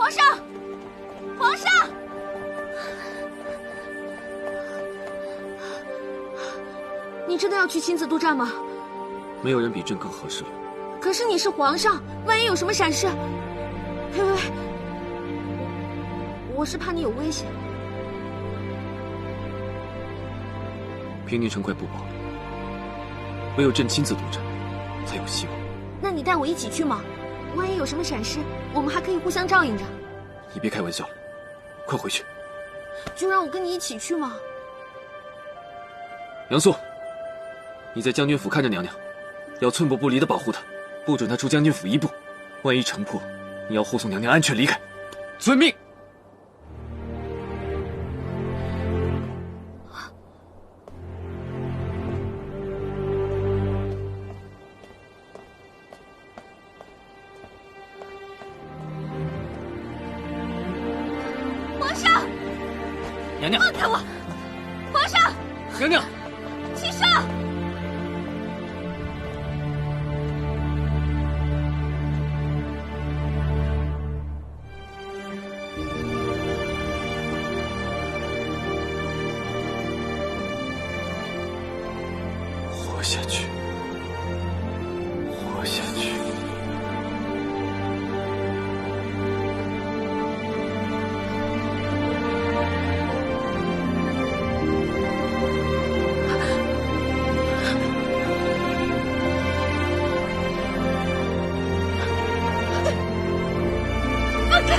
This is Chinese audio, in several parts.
皇上，皇上！你真的要去亲自督战吗？没有人比朕更合适了。可是你是皇上，万一有什么闪失……喂，我是怕你有危险。平宁城快不保了，唯有朕亲自督战，才有希望。那你带我一起去吗？万一有什么闪失，我们还可以互相照应着。你别开玩笑了，快回去。就让我跟你一起去吗？杨素，你在将军府看着娘娘，要寸步不离地保护她，不准她出将军府一步。万一城破，你要护送娘娘安全离开。遵命。皇上，娘娘，放开我！皇上，娘娘，起上！活下去，活下去。放开！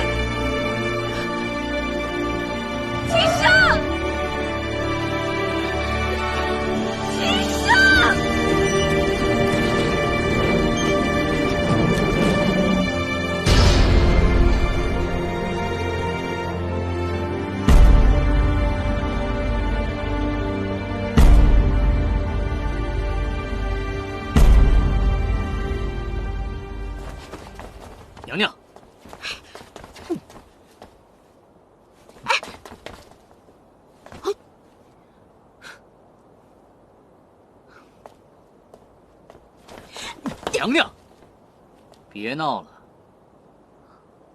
起上！起上！娘娘，娘娘，别闹了。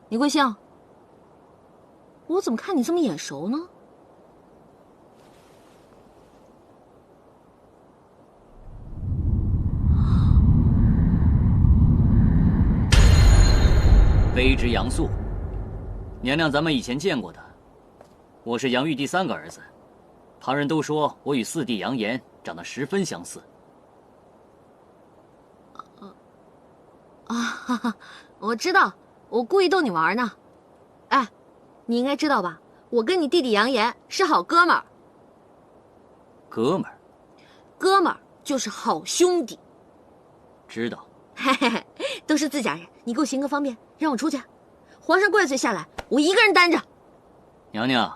李桂香，我怎么看你这么眼熟呢？卑职杨素，娘娘，咱们以前见过的。我是杨玉第3个儿子，旁人都说我与4弟杨炎长得十分相似。哈哈，我知道，我故意逗你玩呢。哎，你应该知道吧？我跟你弟弟杨炎是好哥们儿。哥们儿，哥们儿就是好兄弟。知道。嘿嘿嘿，都是自家人，你给我行个方便，让我出去。皇上怪罪下来，我一个人担着。娘娘，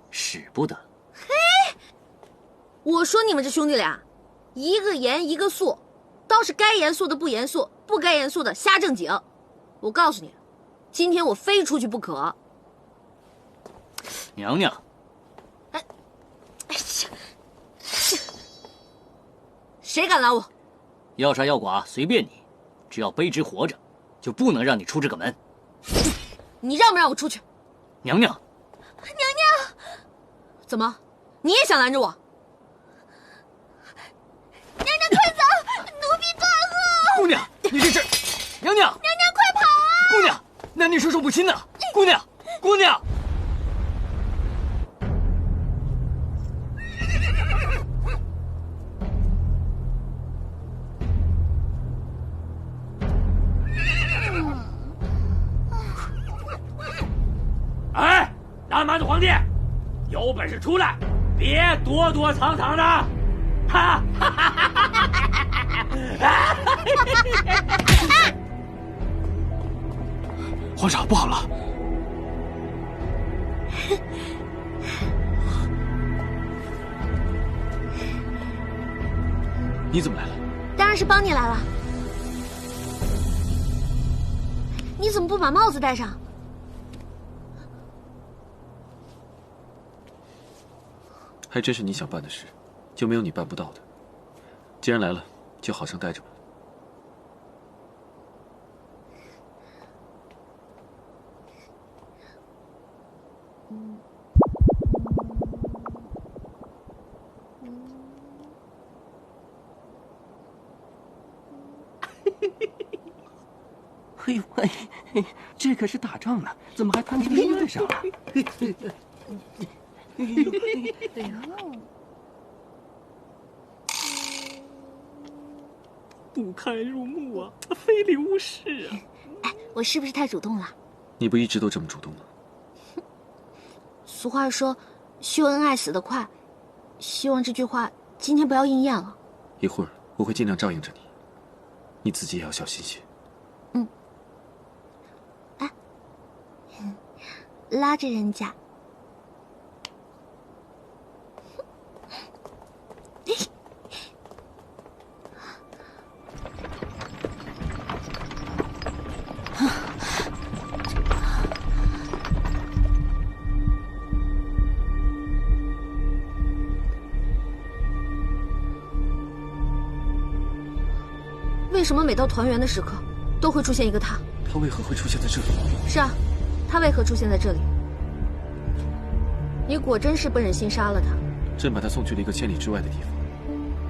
使不得。我说你们这兄弟俩，一个严一个肃，倒是该严肃的不严肃，不该严肃的瞎正经。我告诉你，今天我非出去不可。娘娘，哎呀，谁敢拦我？要杀要剐随便你，只要卑职活着，就不能让你出这个门。你让不让我出去？娘娘，娘娘，怎么，你也想拦着我？娘娘快走，奴婢断后！姑娘，你这是……娘娘，娘娘快跑啊！姑娘，男女授受不亲呐！姑娘，姑娘。哎，南蛮的皇帝，有本事出来，别躲躲藏藏的！哈！皇上，不好了！你怎么来了？当然是帮你来了。你怎么不把帽子戴上？还真是你想办的事，就没有你办不到的。既然来了，就好生待着吧。哎呦哎，这可是打仗呢，怎么还谈起音乐上了？不堪入目啊，非礼勿视啊！哎，我是不是太主动了？你不一直都这么主动吗？俗话说，秀恩爱死得快，希望这句话今天不要应验了。一会儿我会尽量照应着你，你自己也要小心些。哎，拉着人家。为什么每到团圆的时刻，都会出现一个他？他为何会出现在这里？是啊，他为何出现在这里？你果真是不忍心杀了他。朕把他送去了一个千里之外的地方，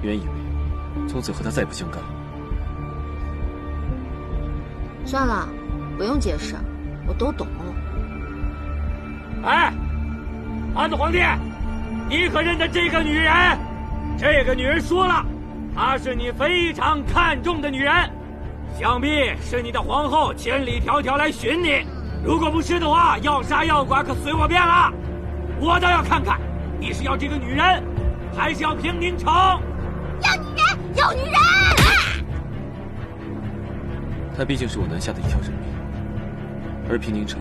原以为从此和他再不相干。算了，不用解释，我都懂了。哎，安子皇帝，你可认得这个女人？这个女人说了，她是你非常看重的女人，想必是你的皇后千里迢迢来寻你。如果不是的话，要杀要剐可随我便了。我倒要看看，你是要这个女人，还是要平宁城？要女人，要女人！她毕竟是我南下的一条人命，而平宁城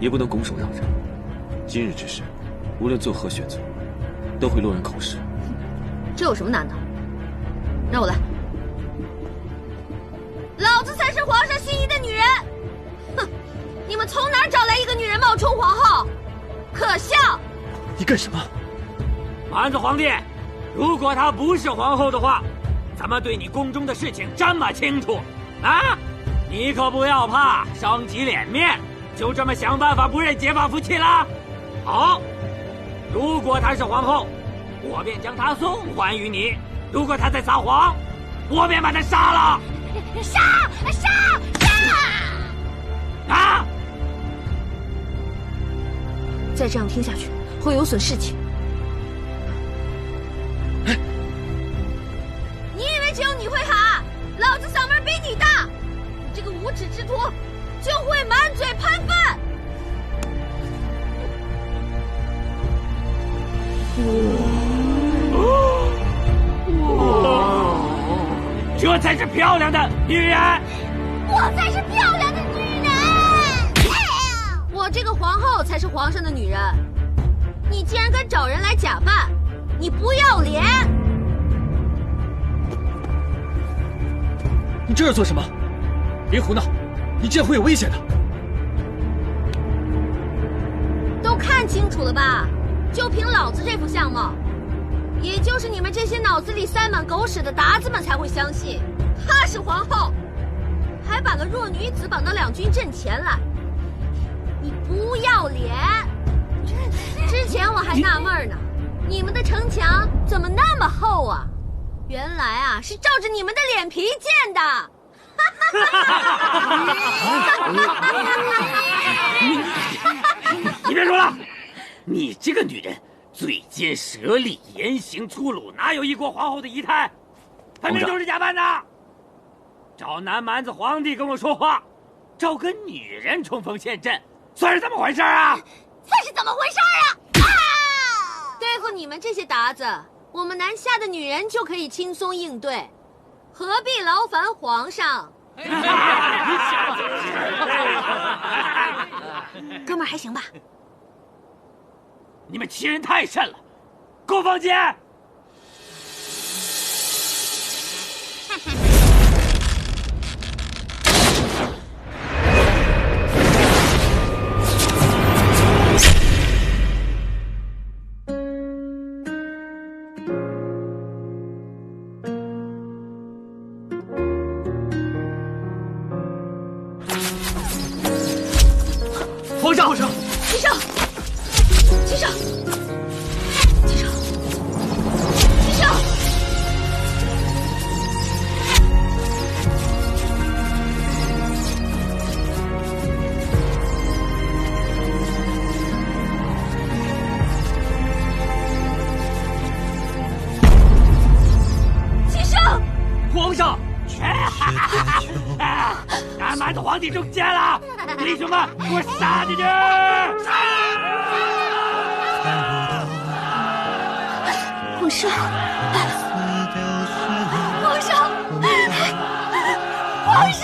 也不能拱手让人。今日之事，无论做何选择，都会落人口实。这有什么难的？让我来。老子才是皇上心仪的女人。哼，你们从哪儿找来一个女人冒充皇后？可笑！你干什么？安子皇帝，如果她不是皇后的话，怎么对你宫中的事情这么清楚啊？你可不要怕伤及脸面，就这么想办法不认结发夫妻了？好，如果她是皇后，我便将她送还于你；如果她在撒谎，我便把她杀了。杀！啊！再这样听下去，会有损士气。你以为只有你会喊？老子嗓门比你大！你这个无耻之徒，就会满嘴喷粪！这才是漂亮的女人。我才是漂亮的女人！我这个皇后才是皇上的女人。你竟然敢找人来假扮，你不要脸！你这是做什么？别胡闹，你这样会有危险的。都看清楚了吧？就凭老子这副相貌，也就是你们这些脑子里塞满狗屎的鞑子们才会相信她是皇后，还把个弱女子绑到两军阵前来。你不要脸！之前我还纳闷呢，你们的城墙怎么那么厚啊？原来啊，是照着你们的脸皮建的。你别说了，你这个女人嘴尖舌利，言行粗鲁，哪有一国皇后的仪态？分明就是假扮的。找南蛮子皇帝跟我说话，找个女人冲锋陷阵，算是怎么回事啊？算是怎么回事啊？对付你们这些鞑子，我们南下的女人就可以轻松应对，何必劳烦皇上？哥们儿还行吧？你们欺人太甚了，给我放箭！皇上，起手！起手！起手！起手！皇帝中箭了！弟兄们，给我杀进去！皇上，皇上，皇上！